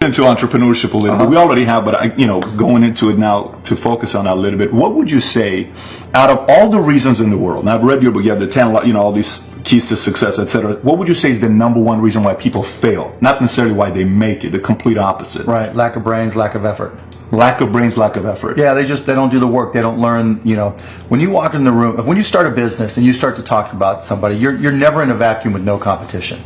into entrepreneurship a little bit. We already have, but going into it now to focus on that a little bit. What would you say, out of all the reasons in the world? Now I've read your book. You have the 10, all these keys to success, etc. What would you say is the number one reason why people fail? Not necessarily why they make it. The complete opposite. Right. Lack of brains, lack of effort. Lack of brains, lack of effort. Yeah, they don't do the work. They don't learn. When you walk in the room, when you start a business and you start to talk about somebody, you're never in a vacuum with no competition.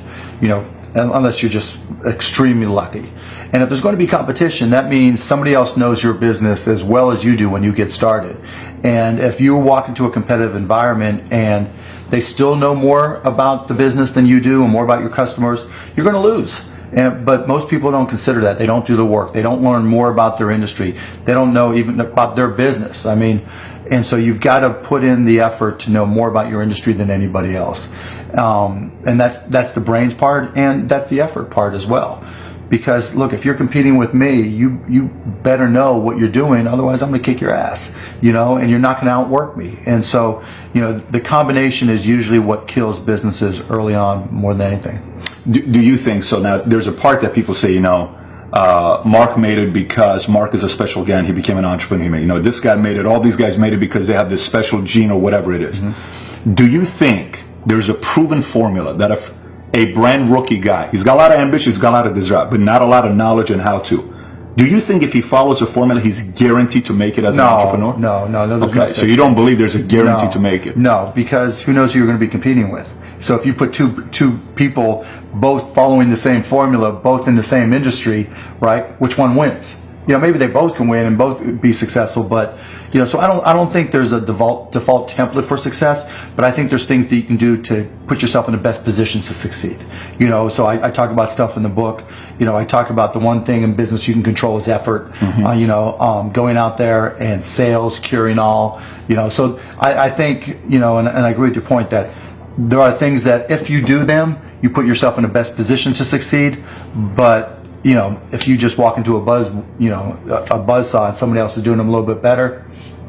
Unless you're just extremely lucky. And if there's going to be competition, that means somebody else knows your business as well as you do when you get started. And if you walk into a competitive environment and they still know more about the business than you do and more about your customers, you're going to lose. But most people don't consider that. They don't do the work. They don't learn more about their industry. They don't know even about their business. And so you've got to put in the effort to know more about your industry than anybody else. And that's the brains part, and that's the effort part as well. Because look, if you're competing with me, you better know what you're doing. Otherwise, I'm going to kick your ass. And you're not going to outwork me. And so, the combination is usually what kills businesses early on more than anything. Do you think so? Now, there's a part that people say, Mark made it because Mark is a special guy and he became an entrepreneur. This guy made it. All these guys made it because they have this special gene or whatever it is. Mm-hmm. Do you think there's a proven formula that if a brand rookie guy, he's got a lot of ambition, he's got a lot of desire, but not a lot of knowledge on how to. Do you think if he follows a formula, he's guaranteed to make it as an entrepreneur? No. Okay, so you don't believe there's a guarantee to make it? No, because who knows who you're going to be competing with. So if you put two people both following the same formula, both in the same industry, right, which one wins? Maybe they both can win and both be successful, but so I don't think there's a default template for success, but I think there's things that you can do to put yourself in the best position to succeed. So I talk about stuff in the book. I talk about the one thing in business you can control is effort. Mm-hmm. Going out there and sales, curing all. So I think and I agree with your point that there are things that if you do them, you put yourself in the best position to succeed, but if you just walk into a buzzsaw and somebody else is doing them a little bit better,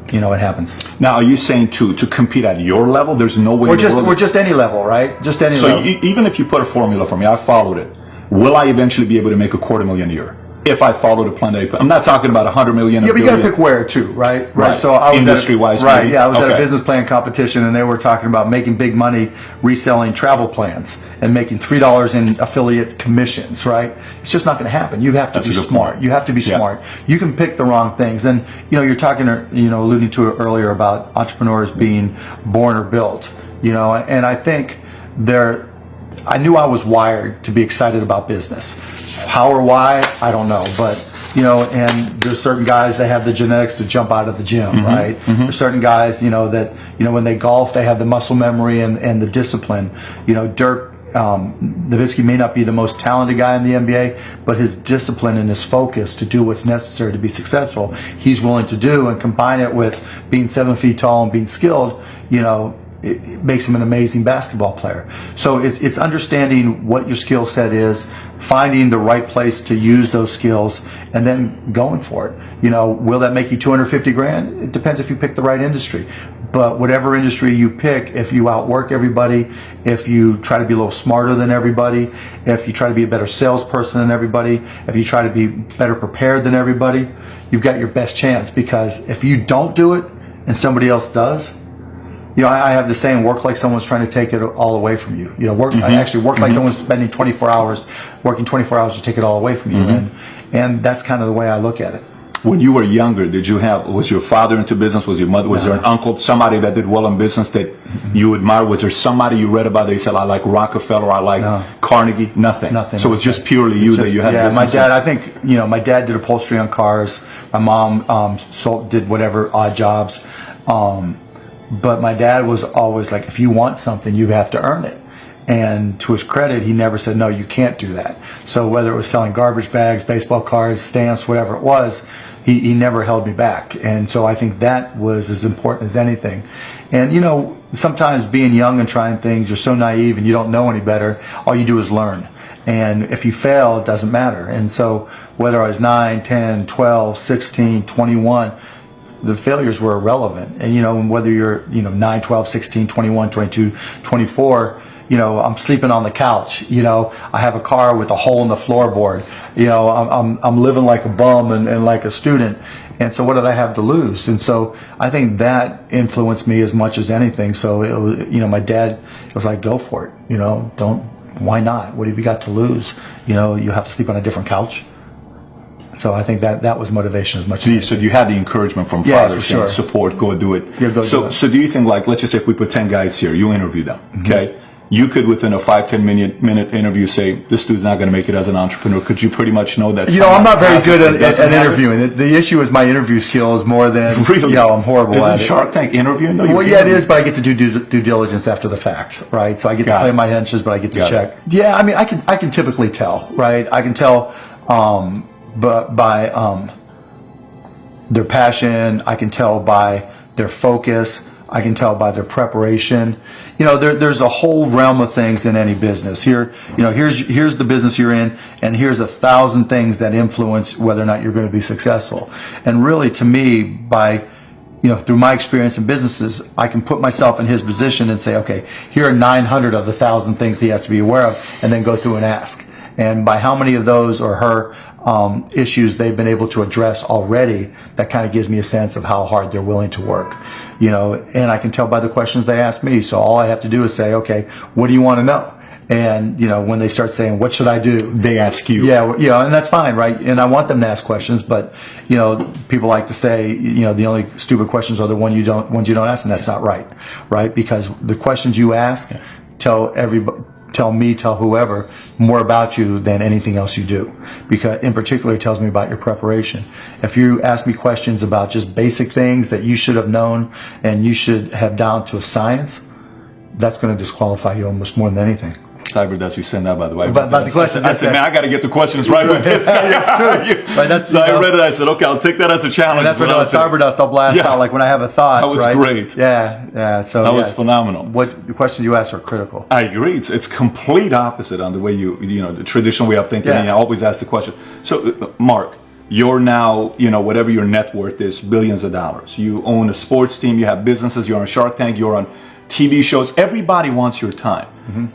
it happens. Now, are you saying to compete at your level, there's no way? Or just any level, right? Just any level. So even if you put a formula for me, I followed it. Will I eventually be able to make $250,000 a year? If I follow the plan that I put? I'm not talking about $100 million. Yeah, but you got to pick where too, right? Right. So I was industry-wise, right? Yeah, I was at a business plan competition, and they were talking about making big money reselling travel plans and making $3 in affiliate commissions. Right? It's just not going to happen. You have to be smart. Point. You have to be smart. You can pick the wrong things, and you're talking, alluding to it earlier about entrepreneurs being born or built. And I think I knew I was wired to be excited about business. How or why, I don't know. But, and there's certain guys that have the genetics to jump out of the gym, mm-hmm. right? Mm-hmm. There's certain guys, that, when they golf, they have the muscle memory and the discipline. Dirk Nowitzki may not be the most talented guy in the NBA, but his discipline and his focus to do what's necessary to be successful, he's willing to do, and combine it with being 7 feet tall and being skilled, it makes him an amazing basketball player. So it's understanding what your skill set is, finding the right place to use those skills, and then going for it. Will that make you $250,000? It depends if you pick the right industry. But whatever industry you pick, if you outwork everybody, if you try to be a little smarter than everybody, if you try to be a better salesperson than everybody, if you try to be better prepared than everybody, you've got your best chance. Because if you don't do it and somebody else does, I have the saying, work like someone's trying to take it all away from you. Mm-hmm. I actually work like someone's spending 24 hours, working 24 hours to take it all away from you. Mm-hmm. And that's kind of the way I look at it. When you were younger, was your father into business? Was your mother, was there an uncle, somebody that did well in business that you admire? Was there somebody you read about that you said, I like Rockefeller, I like Carnegie? Nothing. So it's just purely you that you had business? My dad, I think, my dad did upholstery on cars. My mom did whatever odd jobs. But my dad was always like, if you want something, you have to earn it. And to his credit, he never said, no, you can't do that. So whether it was selling garbage bags, baseball cards, stamps, whatever it was, he never held me back. And so I think that was as important as anything. And, sometimes being young and trying things, you're so naive and you don't know any better. All you do is learn. And if you fail, it doesn't matter. And so whether I was 9, 10, 12, 16, 21, the failures were irrelevant. And, whether you're, 9, 12, 16, 21, 22, 24, I'm sleeping on the couch. I have a car with a hole in the floorboard. I'm living like a bum and like a student. And so what did I have to lose? And so I think that influenced me as much as anything. So it was, my dad was like, go for it. Why not? What have you got to lose? You have to sleep on a different couch. So I think that was motivation as much as so you had the encouragement from yeah, fathers for sure. and support, go do it. Yeah, go do it. So do you think, like, let's just say if we put 10 guys here, you interview them, okay? You could, within a 5-10 minute interview, say, this dude's not going to make it as an entrepreneur. Could you pretty much know that? I'm not very good at interviewing. The issue is my interview skills more than, really? I'm horrible at it. Isn't Shark Tank interviewing? No, Well, yeah, it is, but I get to do due diligence after the fact, right? So I get to play my henches, but I get to check. Yeah, I mean, I can typically tell, right? I can tell but by their passion, I can tell by their focus, I can tell by their preparation. There's a whole realm of things in any business. Here's the business you're in, and here's 1,000 things that influence whether or not you're going to be successful. And really, to me, by through my experience in businesses, I can put myself in his position and say, okay, here are 900 of the 1,000 things he has to be aware of, and then go through and ask. And by how many of those or her issues they've been able to address already, that kind of gives me a sense of how hard they're willing to work. And I can tell by the questions they ask me. So all I have to do is say, okay, what do you want to know? And, when they start saying, what should I do? They ask you. Yeah, and that's fine, right? And I want them to ask questions, but, people like to say, the only stupid questions are the ones you don't ask, and that's not right? Because the questions you ask tell whoever more about you than anything else you do. Because in particular, it tells me about your preparation. If you ask me questions about just basic things that you should have known and you should have down to a science, that's going to disqualify you almost more than anything. Cyber does you send that, by the way. But the question, I said, man, I got to get the questions right with this guy. It's true. Right, so I read it. I said, okay, I'll take that as a challenge. And that's what Cyber Dust, I'll blast out like when I have a thought. That was great. Yeah. So that was phenomenal. What the questions you ask are critical. I agree. It's complete opposite on the way the traditional way of thinking. Yeah. And you always ask the question. So, Mark, you're now, whatever your net worth is, billions of dollars. You own a sports team. You have businesses. You're on Shark Tank. You're on TV shows. Everybody wants your time.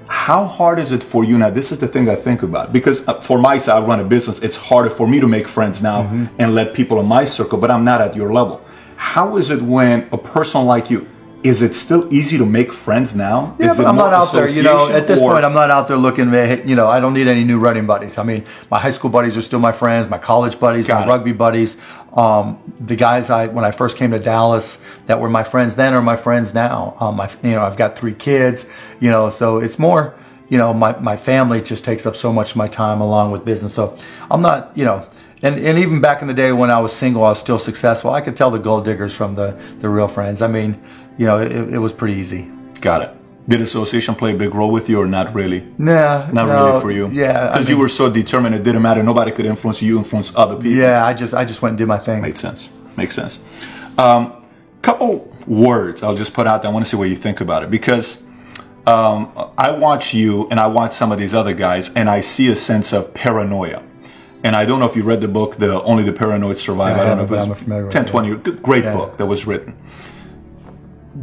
How hard is it for you now? This is the thing I think about, because for my side, I run a business. It's harder for me to make friends now and let people in my circle, but I'm not at your level. How is it when a person like you, is it still easy to make friends now? Yeah, but I'm not out there, at this point, I'm not out there looking, I don't need any new running buddies. I mean, my high school buddies are still my friends, my college buddies, my rugby buddies. The guys when I first came to Dallas that were my friends then are my friends now. I've got 3 kids, so it's more, my family just takes up so much of my time along with business. So I'm not, and even back in the day when I was single, I was still successful. I could tell the gold diggers from the real friends. I mean, it was pretty easy. Got it. Did association play a big role with you or not really? Nah, not really for you. Yeah, because you were so determined, it didn't matter. Nobody could influence you. You influenced other people. Yeah, I just went and did my thing. Makes sense. Couple words I'll just put out there. I want to see what you think about it, because I watch you and I watch some of these other guys, and I see a sense of paranoia. And I don't know if you read the book, Only the Paranoid Survive. Yeah, I don't know if it was 10, 20 years. Great book that was written.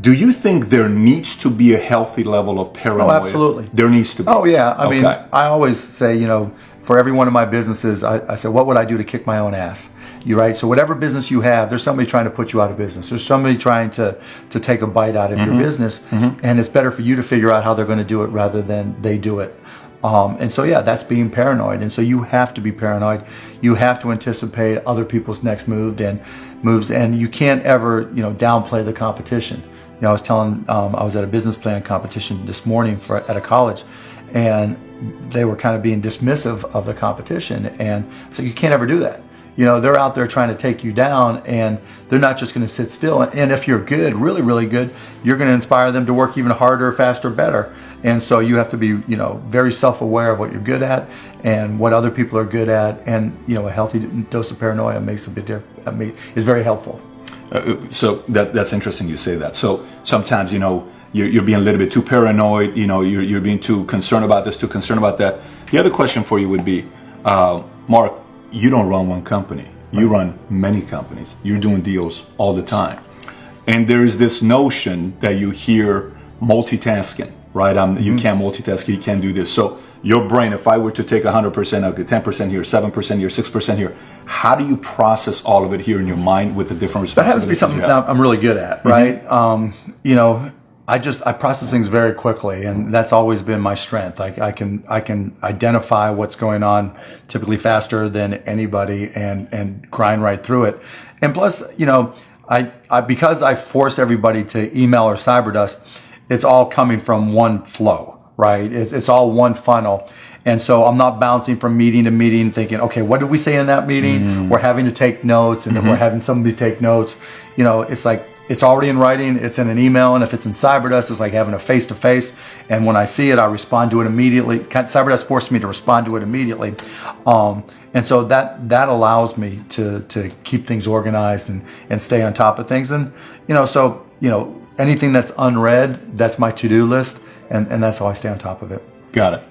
Do you think there needs to be a healthy level of paranoia? Oh, absolutely. There needs to be. Oh, yeah. I mean, I always say, for every one of my businesses, I say, what would I do to kick my own ass? You're right. So whatever business you have, there's somebody trying to put you out of business. There's somebody trying to take a bite out of your business. And it's better for you to figure out how they're going to do it rather than they do it. And so, that's being paranoid. And so you have to be paranoid. You have to anticipate other people's next moves, and you can't ever, downplay the competition. I was I was at a business plan competition this morning at a college, and they were kind of being dismissive of the competition. And so you can't ever do that. They're out there trying to take you down, and they're not just going to sit still. And if you're good, really, really good, you're going to inspire them to work even harder, faster, better. And so you have to be, very self-aware of what you're good at and what other people are good at. And, a healthy dose of paranoia makes a big difference. Is very helpful. So that's interesting you say that. So sometimes, you're being a little bit too paranoid, you're being too concerned about this, too concerned about that. The other question for you would be, Mark, you don't run one company. You run many companies. You're doing deals all the time. And there is this notion that you hear multitasking, right? You can't multitask, you can't do this. So your brain, if I were to take 100%, I'll get 10% here, 7% here, 6% here. How do you process all of it here in your mind with the different responsibilities? That happens to be something I'm really good at, right? You know, I process things very quickly, and that's always been my strength. I can identify what's going on typically faster than anybody and grind right through it. And plus, you know, I because I force everybody to email or cyberdust, it's all coming from one flow, right? It's all one funnel. And so I'm not bouncing from meeting to meeting thinking, okay, what did we say in that meeting? We're having to take notes, and then we're having somebody take notes. You know, it's like, it's already in writing, it's in an email, and if it's in cyberdust, it's like having a face-to-face. And when I see it, I respond to it immediately. Cyberdust forced me to respond to it immediately. And so that allows me to keep things organized and stay on top of things. And, you know, so, you know, anything that's unread, that's my to-do list, and that's how I stay on top of it. Got it.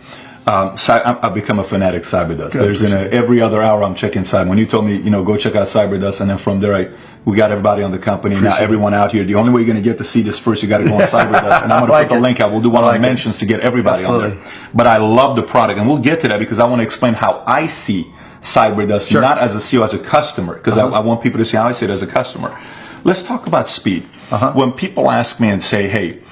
I've become a fanatic cyberdust. Good, There's every other hour I'm checking cyber. When you told me, you know, go check out cyberdust, and then from there we got everybody on the company. Now everyone out here, the only way you're going to get to see this first, you got to go on cyberdust. And I'm going to put the link out. We'll do one on mentions to get everybody on there. But I love the product, and we'll get to that because I want to explain how I see cyberdust, not as a CEO, as a customer, because I want people to see how I see it as a customer. Let's talk about speed. When people ask me and say, hey,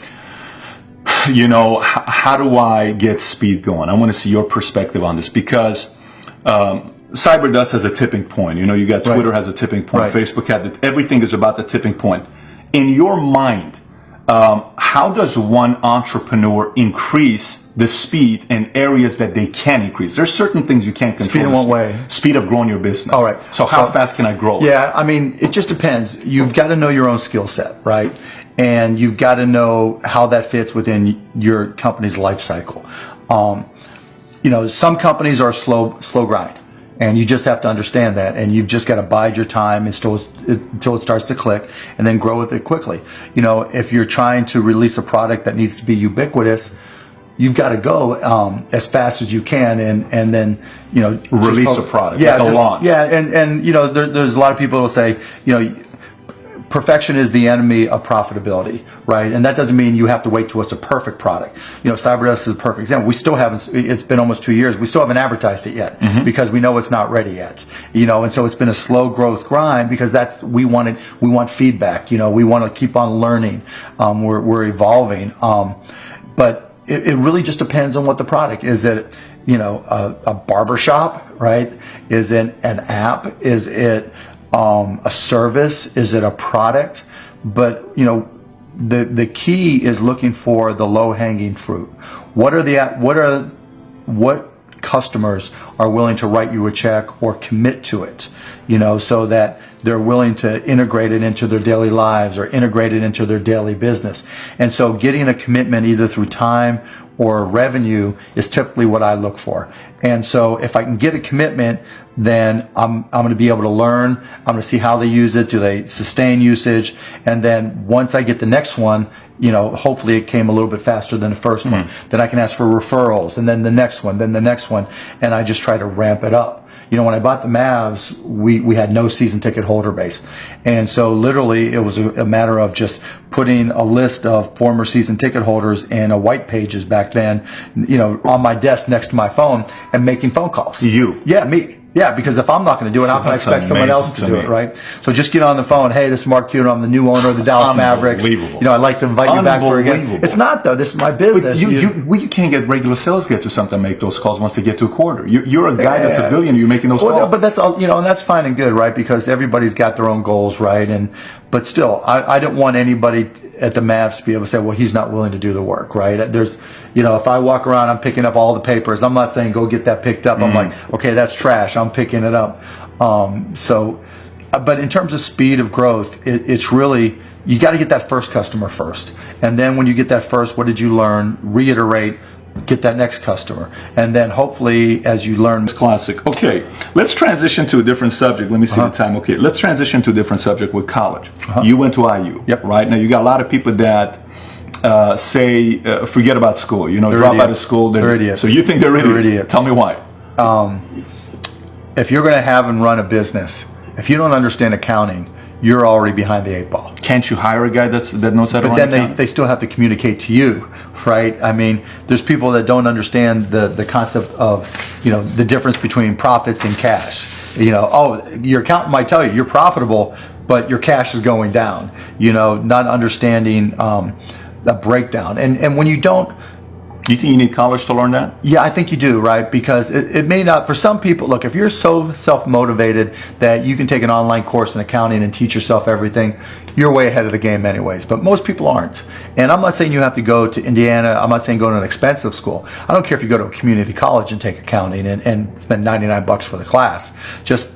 you know, how do I get speed going? I want to see your perspective on this because cyberdust has a tipping point. You know, you got Twitter has a tipping point. Facebook everything is about the tipping point. In your mind, how does one entrepreneur increase the speed in areas that they can increase? There's certain things you can't control. Speed in what way? Speed of growing your business. All right. So how fast can I grow? Yeah, I mean, it just depends. You've got to know your own skill set, right? And you've got to know how that fits within your company's life cycle. You know, some companies are slow grind, and you just have to understand that, and you've just got to bide your time until it starts to click, and then grow with it quickly. You know, if you're trying to release a product that needs to be ubiquitous, you've got to go as fast as you can, and then, you know, release a product, like a launch. Yeah, and you know, there's a lot of people who will say, you know, perfection is the enemy of profitability, right? And that doesn't mean you have to wait till it's a perfect product. You know, cyberdust is a perfect example. We still haven't, it's been almost 2 years, we still haven't advertised it yet because we know it's not ready yet. You know, and so it's been a slow growth grind because we want feedback, you know, we want to keep on learning. We're evolving. But it really just depends on what the product is. It, you know, a barbershop, right? Is it an app? Is it a service? Is it a product? But, you know, the key is looking for the low-hanging fruit. What customers are willing to write you a check or commit to it, you know, so that they're willing to integrate it into their daily lives or integrate it into their daily business. And so getting a commitment either through time or revenue is typically what I look for. And so if I can get a commitment, then I'm going to be able to learn. I'm going to see how they use it. Do they sustain usage? And then once I get the next one, you know, hopefully it came a little bit faster than the first one. Then I can ask for referrals, and then the next one, then the next one, and I just try to ramp it up. You know, when I bought the Mavs, we had no season ticket holder base. And so literally it was a matter of just putting a list of former season ticket holders in a white pages back then, you know, on my desk next to my phone and making phone calls. You? Yeah, me. Yeah, because if I'm not going to do it, how can I expect someone else to do it, right? So just get on the phone. Hey, this is Mark Cuban. I'm the new owner of the Dallas Mavericks. You know, I'd like to invite you back for again. It's not, though. This is my business. But you can't get regular sales guys or something to make those calls once they get to a quarter. You're a guy that's a billionaire. You're making those calls. But that's all, you know, and that's fine and good, right? Because everybody's got their own goals, right? But still, I don't want anybody at the Mavs to be able to say, well, he's not willing to do the work, right? There's, you know, if I walk around, I'm picking up all the papers. I'm not saying go get that picked up. I'm like, okay, that's trash. I'm picking it up. But in terms of speed of growth, it's really, you got to get that first customer first. And then when you get that first, what did you learn? Reiterate, get that next customer. And then hopefully as you learn. It's classic. Okay, let's transition to a different subject. Let me see the time. Okay, let's transition to a different subject with college. You went to IU, right? Now you got a lot of people that say, forget about school. You know, they're drop idiots. out of school. They're idiots. So you think they're idiots? Tell me why. If you're going to have and run a business, if you don't understand accounting, you're already behind the 8 ball. Can't you hire a guy that knows how to But run then they still have to communicate to you, right? I mean, there's people that don't understand the concept of, the difference between profits and cash. Your accountant might tell you you're profitable, but your cash is going down. Not understanding the breakdown. And when you don't, do you think you need college to learn that? yeah, I think you do, right? Because it may not, for some people, look, if you're so self-motivated that you can take an online course in accounting and teach yourself everything, you're way ahead of the game anyways. But most people aren't. And I'm not saying you have to go to Indiana. I'm not saying go to an expensive school. I don't care if you go to a community college and take accounting and spend $99 for the class. Just,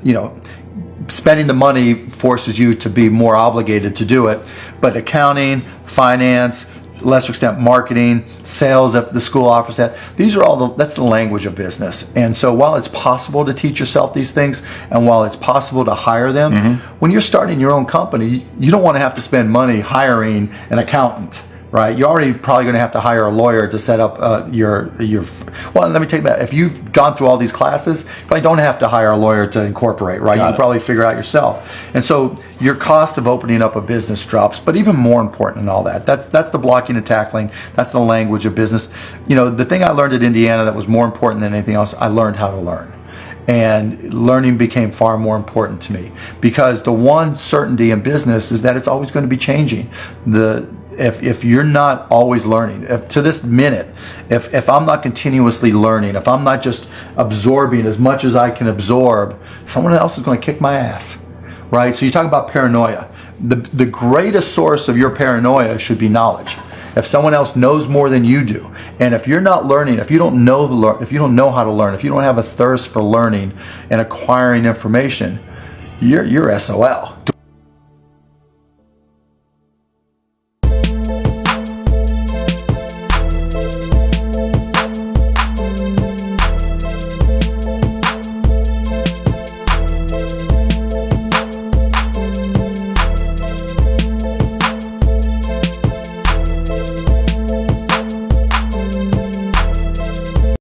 spending the money forces you to be more obligated to do it. But accounting, finance, lesser extent marketing, sales, if the school offers that, these are all that's the language of business. And so while it's possible to teach yourself these things, and while it's possible to hire them, when you're starting your own company, you don't want to have to spend money hiring an accountant, right? You're already probably going to have to hire a lawyer to set up your. Well, let me take that. If you've gone through all these classes, you probably don't have to hire a lawyer to incorporate, right? You can probably figure out yourself. And so your cost of opening up a business drops. But even more important than all that, that's the blocking and tackling. That's the language of business. The thing I learned at Indiana that was more important than anything else, I learned how to learn. And learning became far more important to me, because the one certainty in business is that it's always going to be changing. If you're not always learning, to this minute, if I'm not continuously learning, if I'm not just absorbing as much as I can absorb, someone else is going to kick my ass, right? So you talk about paranoia. The greatest source of your paranoia should be knowledge. If someone else knows more than you do, and if you're not learning, if you don't know how to learn, if you don't have a thirst for learning and acquiring information, you're SOL.